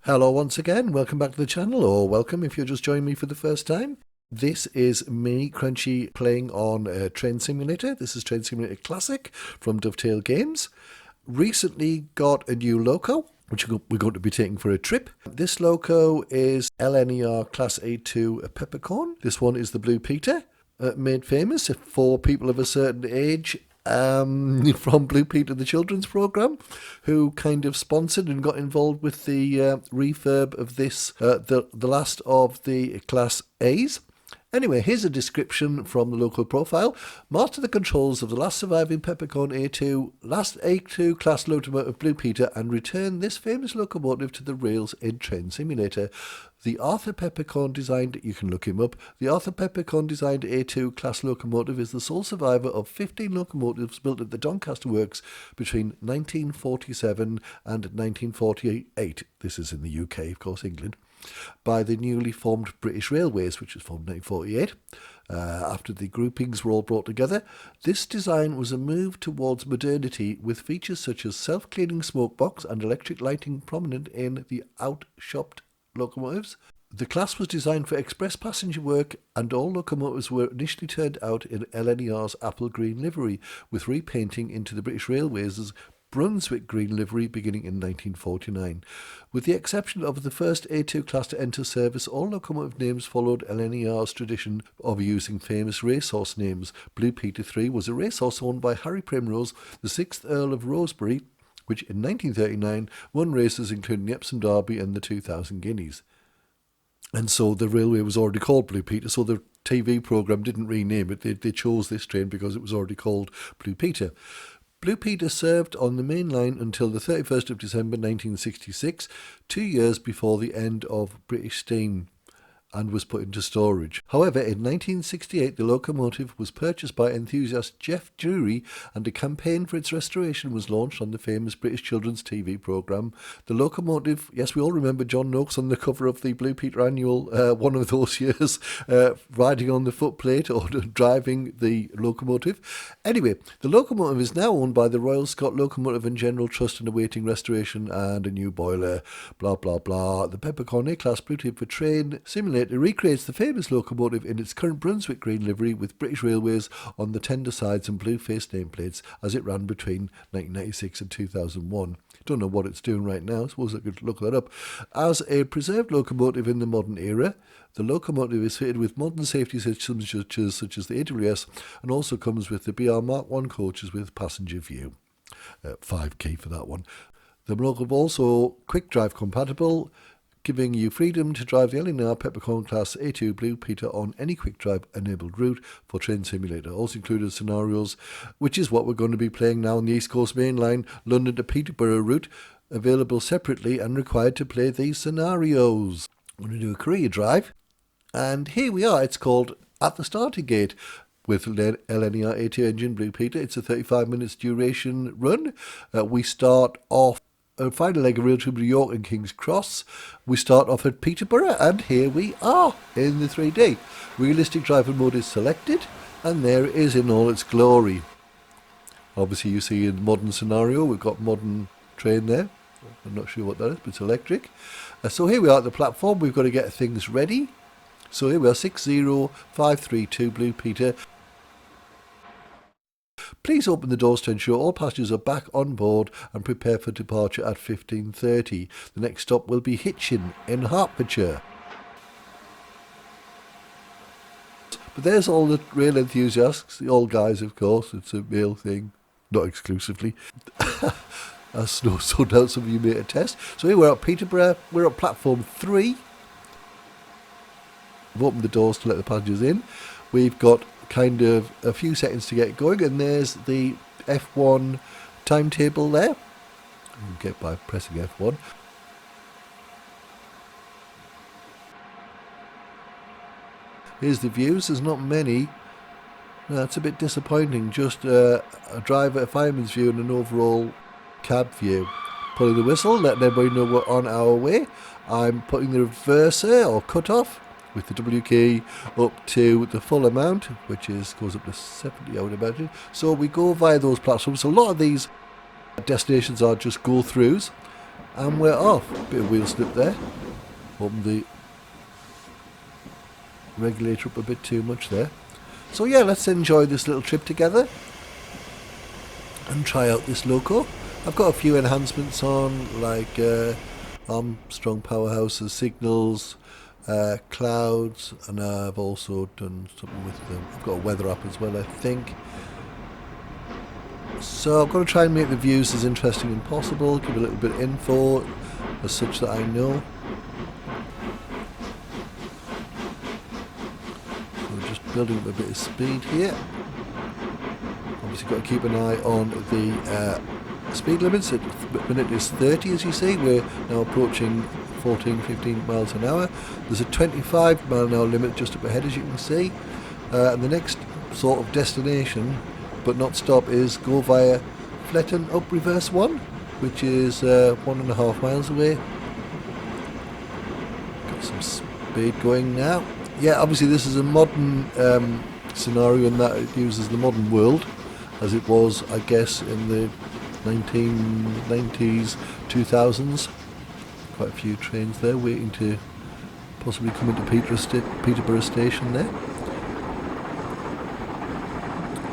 Hello once again, welcome back to the channel, or welcome if you're just joining me for the first time. This is me, Crunchy, playing on Train Simulator. This is Train Simulator Classic from Dovetail Games. Recently got a new loco, which we're going to be taking for a trip. This loco is LNER Class A2 Peppercorn. This one is the Blue Peter, made famous for people of a certain age. From Blue Peter the Children's Programme, who kind of sponsored and got involved with the refurb of this, the last of the Class A's. Anyway, here's a description from the local profile. Master the controls of the last surviving Peppercorn A2, last A2 class locomotive Blue Peter, and return this famous locomotive to the rails in Train Simulator. The Arthur Peppercorn designed, you can look him up, the Arthur Peppercorn designed A2 class locomotive is the sole survivor of 15 locomotives built at the Doncaster Works between 1947 and 1948. This is in the UK, of course, England. By the newly formed British Railways, which was formed in 1948, after the groupings were all brought together. This design was a move towards modernity, with features such as self-cleaning smokebox and electric lighting prominent in the out-shopped locomotives. The class was designed for express passenger work, and all locomotives were initially turned out in LNER's apple green livery, with repainting into the British Railways' Brunswick green livery beginning in 1949. With the exception of the first A2 class to enter service, all locomotive names followed LNER's tradition of using famous racehorse names. Blue Peter 3 was a racehorse owned by Harry Primrose, the 6th Earl of Rosebery, which in 1939 won races including the Epsom Derby and the 2000 Guineas. And so the railway was already called Blue Peter, so the TV programme didn't rename it. They chose this train because it was already called Blue Peter. Blue Peter served on the main line until the 31st of December 1966, 2 years before the end of British Steam, and was put into storage. However, in 1968 the locomotive was purchased by enthusiast Jeff Drury, and a campaign for its restoration was launched on the famous British children's TV programme. The locomotive, yes, we all remember John Noakes on the cover of the Blue Peter Annual one of those years, riding on the footplate or driving the locomotive. Anyway, the locomotive is now owned by the Royal Scot Locomotive and General Trust and awaiting restoration and a new boiler, blah blah blah. The Peppercorn A-Class Blue Peter Train Simulator recreates the famous locomotive in its current Brunswick green livery, with British Railways on the tender sides and blue-faced nameplates, as it ran between 1996 and 2001. Don't know what it's doing right now. I suppose I could look that up. As a preserved locomotive in the modern era, the locomotive is fitted with modern safety systems such as the AWS, and also comes with the BR Mark 1 coaches with passenger view. 5k for that one. The locomotive also quick drive compatible, giving you freedom to drive the LNER Peppercorn Class A2 Blue Peter on any quick drive enabled route for Train Simulator. Also included scenarios, which is what we're going to be playing now on the East Coast Main Line, London to Peterborough route, available separately and required to play these scenarios. I'm going to do a career drive, and here we are. It's called At the Starting Gate with LNER A2 engine Blue Peter. It's a 35 minutes duration run. We start off a final leg of rail to New York and King's Cross. We start off at Peterborough, and here we are in the 3D. Realistic driver mode is selected, and there it is in all its glory. Obviously you see in modern scenario we've got modern train there. I'm not sure what that is, but it's electric. So here we are at the platform. We've got to get things ready. So here we are, 60532 Blue Peter. Please open the doors to ensure all passengers are back on board and prepare for departure at 15:30. The next stop will be Hitchin in Hertfordshire. But there's all the rail enthusiasts, the old guys of course, it's a male thing, not exclusively. As no doubt some of you may attest. So here we're at Peterborough, we're at platform 3. We've opened the doors to let the passengers in. We've got kind of a few seconds to get going, and there's the F1 timetable there. You get by pressing F1. Here's the views. There's not many. That's a bit disappointing. Just a driver, a fireman's view, and an overall cab view. Pulling the whistle, letting everybody know we're on our way. I'm putting the reverser or cut off with the W key up to the full amount, which goes up to 70, I would imagine. So we go via those platforms. So a lot of these destinations are just go-throughs. And we're off. Bit of wheel slip there. Open the regulator up a bit too much there. So yeah, let's enjoy this little trip together and try out this loco. I've got a few enhancements on, like Armstrong powerhouses, signals, clouds, and I've also done something with them. I've got a weather app as well, I think. So I'm going to try and make the views as interesting as possible, give a little bit of info as such that I know. So we're just building up a bit of speed here. Obviously got to keep an eye on the speed limits. At the minute is 30, as you see. We're now approaching 14-15 miles an hour. There's a 25 mile an hour limit just up ahead, as you can see. And the next sort of destination, but not stop, is go via Fletton up reverse 1, which is 1.5 miles away. Got some speed going now. Yeah, obviously this is a modern scenario in that it uses the modern world, as it was, I guess, in the 1990s, 2000s. Quite a few trains there waiting to possibly come into Peterborough station there.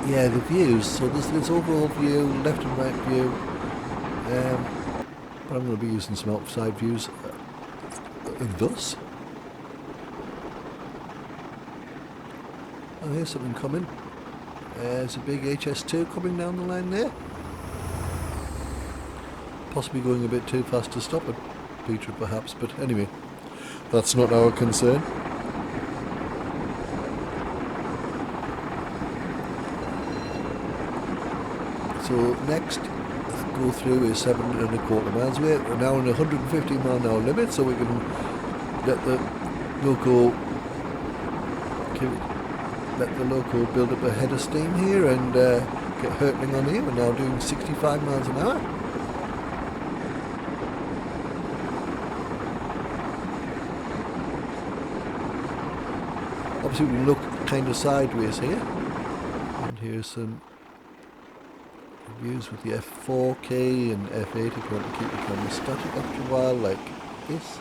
Yeah, the views. So there's this overall view, left and right view. But I'm going to be using some outside views thus. Oh, here's something coming. There's a big HS2 coming down the line there. Possibly going a bit too fast to stop it, Peter, perhaps. But anyway, that's not our concern. So next go through is 7.25 miles away. We're now on a 150 mile an hour limit, so we can let the loco build up a head of steam here and get hurtling on here. We're now doing 65 miles an hour. Obviously we can look kind of sideways here. And here's some views with the F4K and F8 if you want to keep the camera static after a while, like this.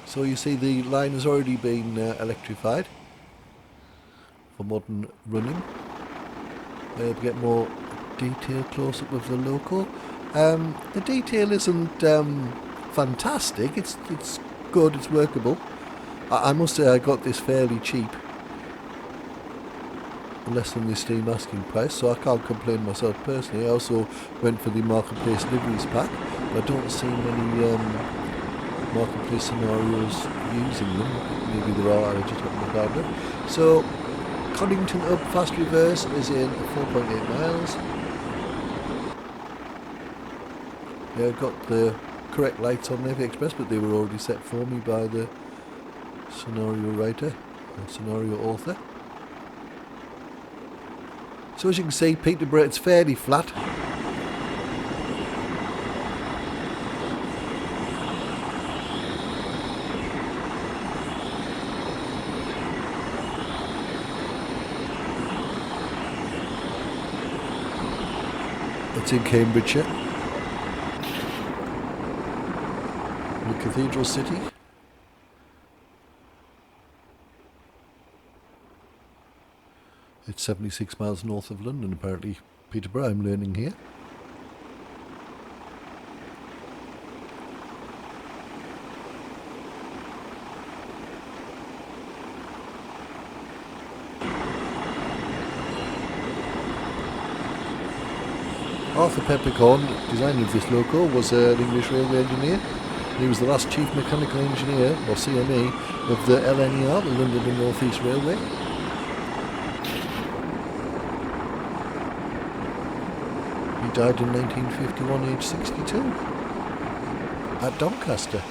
So you see the line has already been electrified for modern running. We get more detail close up of the loco. The detail isn't fantastic. It's good. It's workable. I must say I got this fairly cheap. Less than the Steam asking price, so I can't complain myself personally. I also went for the Marketplace Liveries pack, but I don't see many Marketplace scenarios using them. Maybe there are, I just haven't looked at them. So, Coddington up fast reverse is in 4.8 miles. Yeah, I've got the correct lights on Navy Express, but they were already set for me by the scenario writer, or scenario author. So as you can see, Peterborough, it's fairly flat. It's in Cambridgeshire, the Cathedral City. It's 76 miles north of London, apparently. Peterborough, I'm learning here. Arthur Peppercorn, designer of this loco, was an English railway engineer. He was the last chief mechanical engineer, or CME, of the LNER, the London and North East Railway. He died in 1951, aged 62, at Doncaster.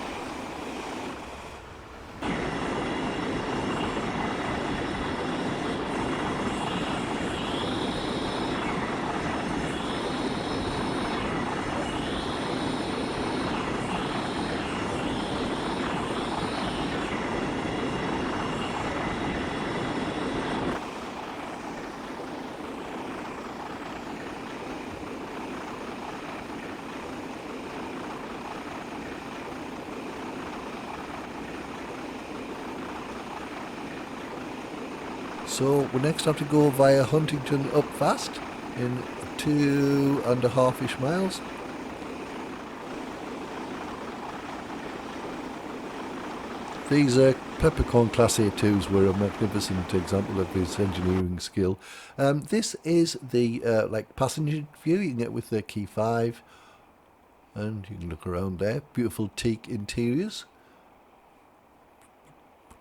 So we next have to go via Huntington up fast in 2.5-ish miles. These Peppercorn Class A2s were a magnificent example of his engineering skill. This is the like passenger view you can get with the Key 5, and you can look around there. Beautiful teak interiors.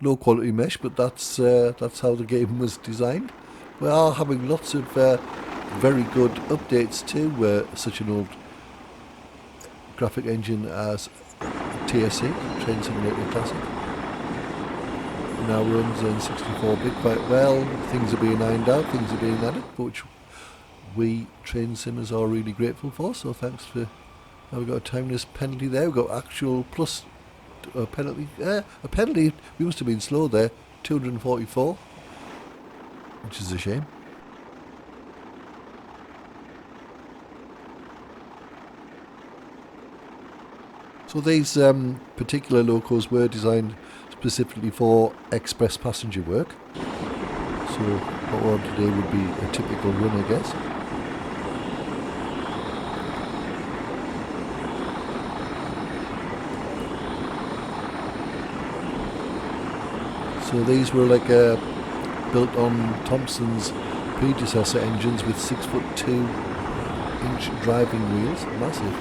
Low quality mesh, but that's how the game was designed. We are having lots of very good updates to such an old graphic engine as TSC, Train Simulator Classic. Now runs in 64-bit quite well. Things are being ironed out, things are being added, which we train simmers are really grateful for. So thanks for. Now we've got a timeless penalty there. We've got actual plus a penalty. A penalty. We must have been slow there. 244, which is a shame. So these particular locos were designed specifically for express passenger work. So what we're on today would be a typical run, I guess. So these were like built on Thompson's predecessor engines with 6'2" driving wheels, massive.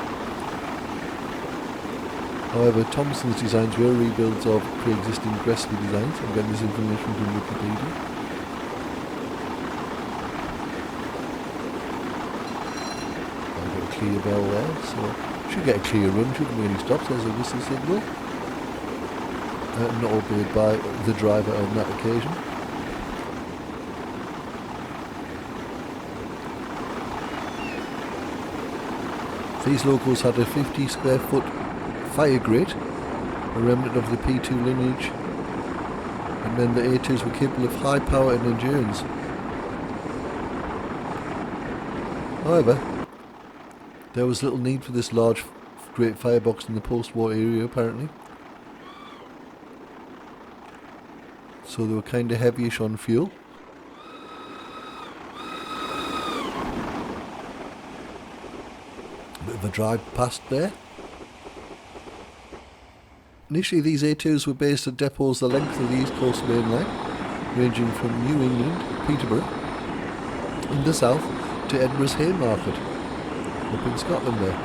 However, Thompson's designs were rebuilds of pre-existing Gressley designs. I'm getting this information from Wikipedia. I've got a clear bell there, so should get a clear run, shouldn't really stop. There's a whistle signal. Not obeyed by the driver on that occasion. These locos had a 50 square foot fire grate, a remnant of the P2 lineage, and then the A2s were capable of high power and endurance. However, there was little need for this large grate firebox in the post-war area apparently, so they were kind of heavyish on fuel. Bit of a drive past there. Initially these A2s were based at depots the length of the East Coast Main Line, ranging from New England, Peterborough, in the south, to Edinburgh's Haymarket, up in Scotland there.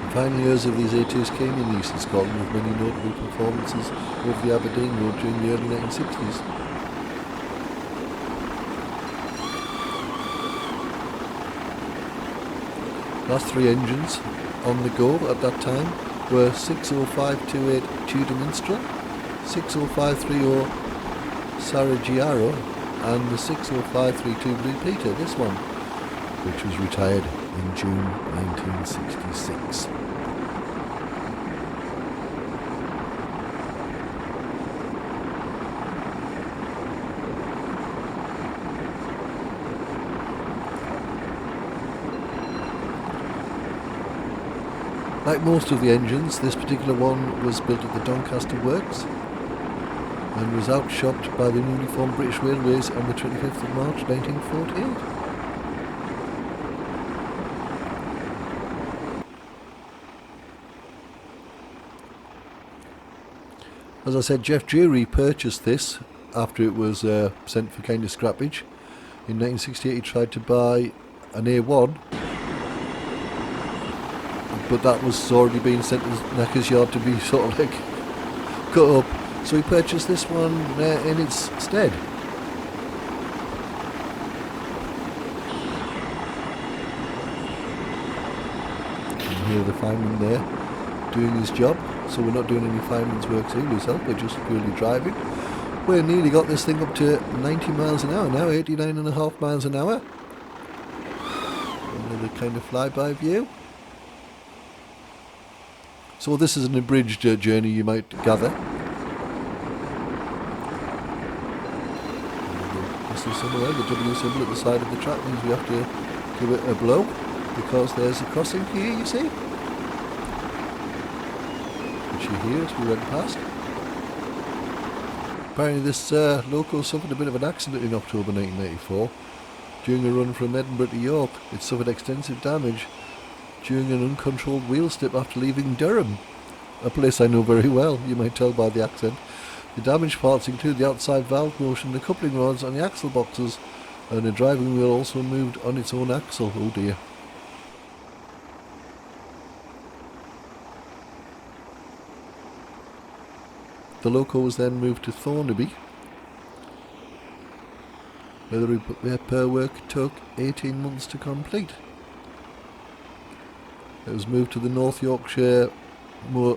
The final years of these A2s came in eastern Scotland with many notable performances over the Aberdeen Road during the early 1960s. Last three engines on the go at that time were 60528 Tudor Minstrel, 60530 Sarajevo, and the 60532 Blue Peter, this one, which was retired in June 1966. Like most of the engines, this particular one was built at the Doncaster Works and was outshopped by the newly formed British Railways on the 25th of March 1948. As I said, Jeff Jury purchased this after it was sent for kind of scrappage. In 1968 he tried to buy an A1, but that was already being sent to Knacker's Yard to be sort of like cut up. So he purchased this one in its stead. And here the fireman there doing his job. So we're not doing any fireman's work here ourselves, we're just purely driving. We've nearly got this thing up to 90 miles an hour now, 89.5 miles an hour. Another kind of flyby view. So this is an abridged journey, you might gather. This is somewhere, the W symbol at the side of the track means we have to give it a blow, because there's a crossing here, you see. which you hear as we went past. Apparently this loco suffered a bit of an accident in October 1994. During a run from Edinburgh to York, it suffered extensive damage during an uncontrolled wheel slip after leaving Durham, a place I know very well, you might tell by the accent. The damaged parts include the outside valve motion, the coupling rods and the axle boxes, and the driving wheel also moved on its own axle. Oh dear. The loco was then moved to Thornaby, where the repair work took 18 months to complete. It was moved to the North Yorkshire Moors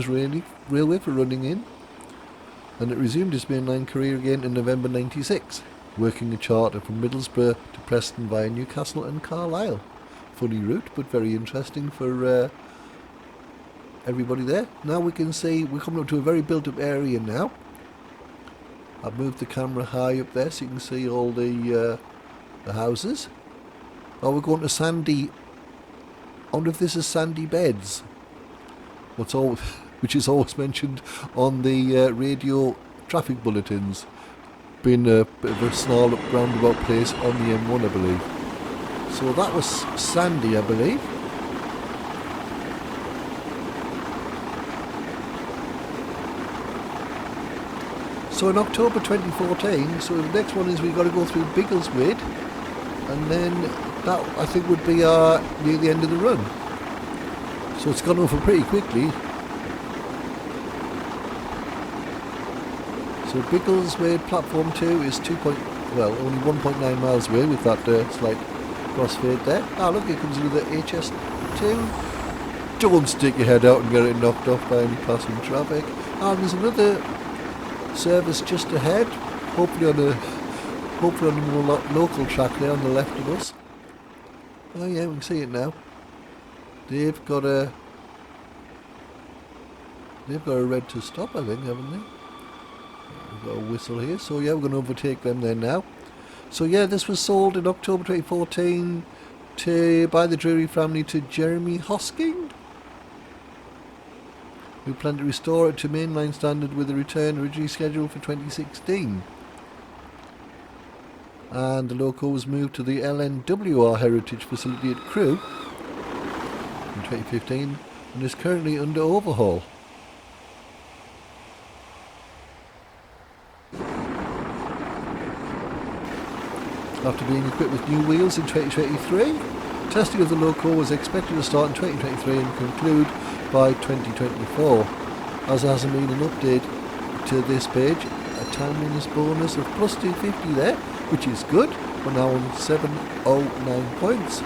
Railway for running in, and it resumed its mainline career again in November 96, working a charter from Middlesbrough to Preston via Newcastle and Carlisle. Funny route, but very interesting for everybody there. Now we can see we're coming up to a very built-up area now. I've moved the camera high up there so you can see all the houses. Oh, we're going to sandy. I wonder if this is sandy beds. Which is always mentioned on the radio traffic bulletins. Being a bit of a snarl up roundabout place on the M1, I believe. So that was sandy, I believe. So in October 2014, so the next one is we've got to go through Biggleswade, and then that I think would be near the end of the run. So it's gone over pretty quickly. So Biggleswade platform 2 is only 1.9 miles away with that slight crossfade there. Ah, look, here comes another HS2. Don't stick your head out and get it knocked off by any passing traffic. And there's another service just ahead, hopefully on a more local track there on the left of us. Oh yeah, we can see it now. They've got a red to stop, I think, haven't they? We've got a whistle here, so yeah, we're going to overtake them there now. So yeah, this was sold in October 2014 by the Drury family to Jeremy Hosking, who planned to restore it to mainline standard with a return originally scheduled for 2016. And the loco was moved to the LNER Heritage Facility at Crewe in 2015 and is currently under overhaul. After being equipped with new wheels in 2023, testing of the loco was expected to start in 2023 and conclude by 2024. As there hasn't been an update to this page, a timeliness bonus of plus 250 there, which is good. We're now on 709 points.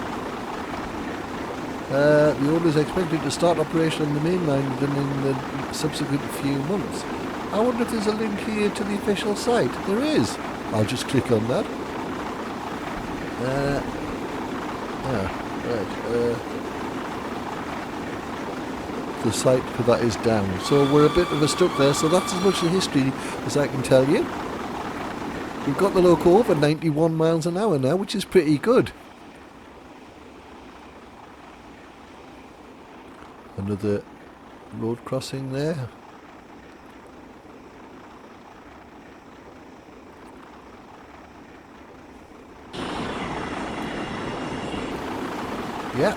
The order is expected to start operation on the mainline within the subsequent few months. I wonder if there's a link here to the official site. There is. I'll just click on that. The site for that is down, so we're a bit of a stuck there. So that's as much of the history as I can tell you. We've got the loco over 91 miles an hour now, which is pretty good. Another road crossing there. Yeah,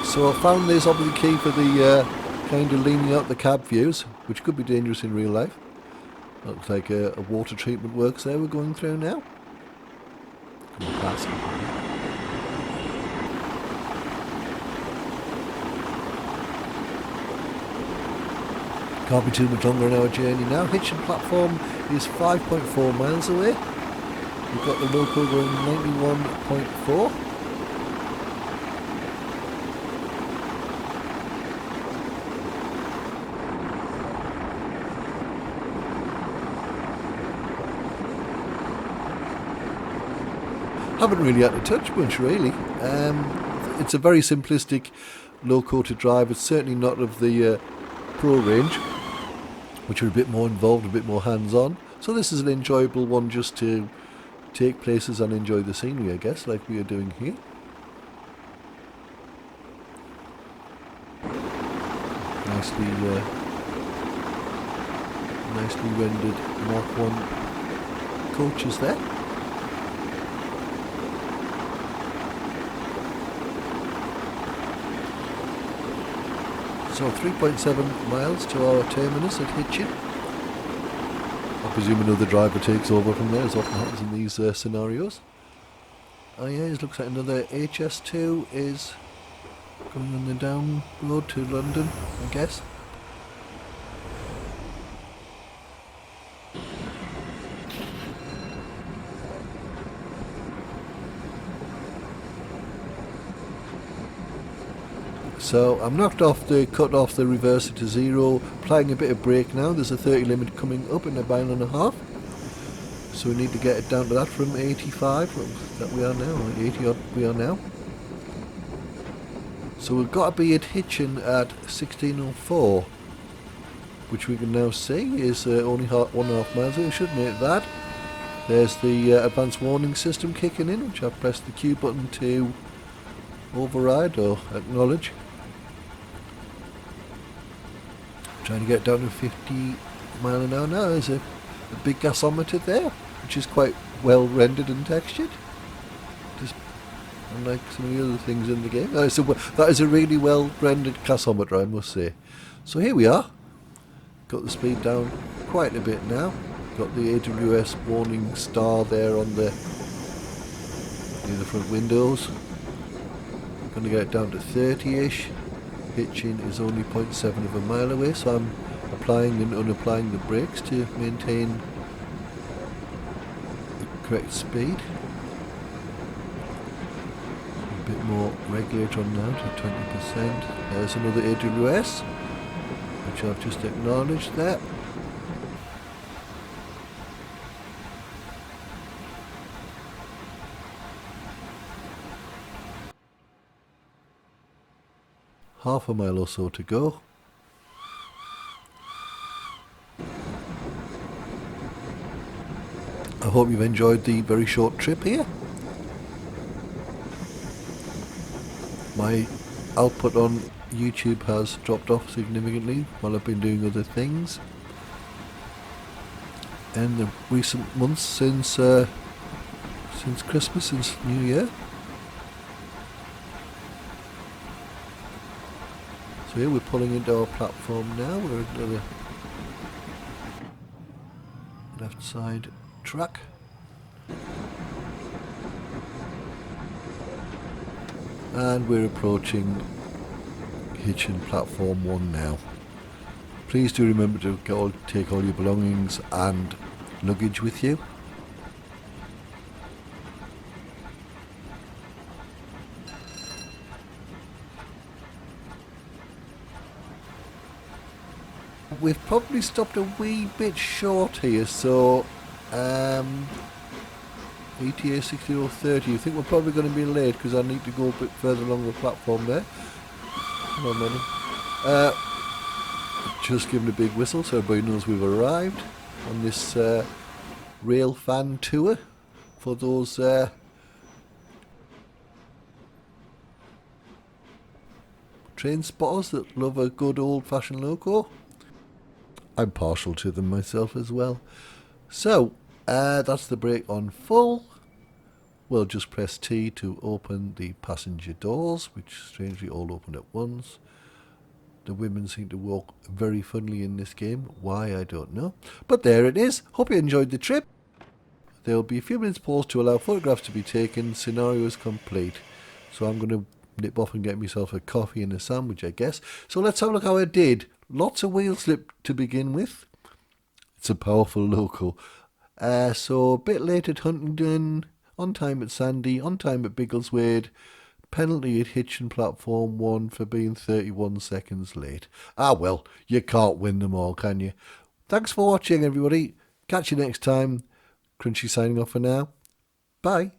so I found this obviously key for the kind of leaning out the cab views, which could be dangerous in real life. Looks like a water treatment works there we're going through now. Can't be too much longer in our journey now. Hitchin platform is 5.4 miles away. We've got the loco going 91.4. Haven't really had to touch much, really. It's a very simplistic loco to drive. It's certainly not of the Pro range, which are a bit more involved, a bit more hands-on. So this is an enjoyable one just to take places and enjoy the scenery, I guess, like we are doing here. nicely rendered Mark 1 coaches there. So 3.7 miles to our terminus at Hitchin. I presume another driver takes over from there, as often happens in these scenarios. Oh yeah, it looks like another HS2 is going on the down road to London, I guess. So I'm cut off the reverser to 0, applying a bit of brake now. There's a 30 limit coming up in a mile and a half. So we need to get it down to that from 85 that we are now, 80 odd we are now. So we've got to be at Hitchin at 1604, which we can now see is only 1.5 miles away. We should make that. There's the advanced warning system kicking in, which I've pressed the Q button to override or acknowledge. Trying to get down to 50 mile an hour now. There's a big gasometer there, which is quite well rendered and textured, just unlike some of the other things in the game. That is a really well rendered gasometer, I must say. So here we are, got the speed down quite a bit now, got the AWS warning star there on the near the front windows. Going to get it down to 30ish. Hitchin is only 0.7 of a mile away, so I'm applying and unapplying the brakes to maintain the correct speed. A bit more regulator on now to 20%. There's another AWS, which I've just acknowledged there. Half a mile or so to go. I hope you've enjoyed the very short trip here. My output on YouTube has dropped off significantly while I've been doing other things. In the recent months since Christmas, since New Year. So here we're pulling into our platform now. We're at the left side track. And we're approaching Hitchin platform 1 now. Please do remember to take all your belongings and luggage with you. We've probably stopped a wee bit short here, so ETA 6030. I think we're probably going to be late because I need to go a bit further along the platform there. Come on, Manny. Just giving a big whistle so everybody knows we've arrived on this rail fan tour for those train spotters that love a good old-fashioned loco. I'm partial to them myself as well. So, that's the brake on full. We'll just press T to open the passenger doors, which strangely all open at once. The women seem to walk very funnily in this game. Why, I don't know. But there it is. Hope you enjoyed the trip. There will be a few minutes pause to allow photographs to be taken. Scenario is complete. So I'm going to nip off and get myself a coffee and a sandwich, I guess. So let's have a look how I did. Lots of wheel slip to begin with. It's a powerful local. So a bit late at Huntingdon, on time at Sandy, on time at Biggleswade, penalty at Hitchin Platform 1 for being 31 seconds late. Ah well, you can't win them all, can you? Thanks for watching, everybody. Catch you next time. Crunchy signing off for now. Bye.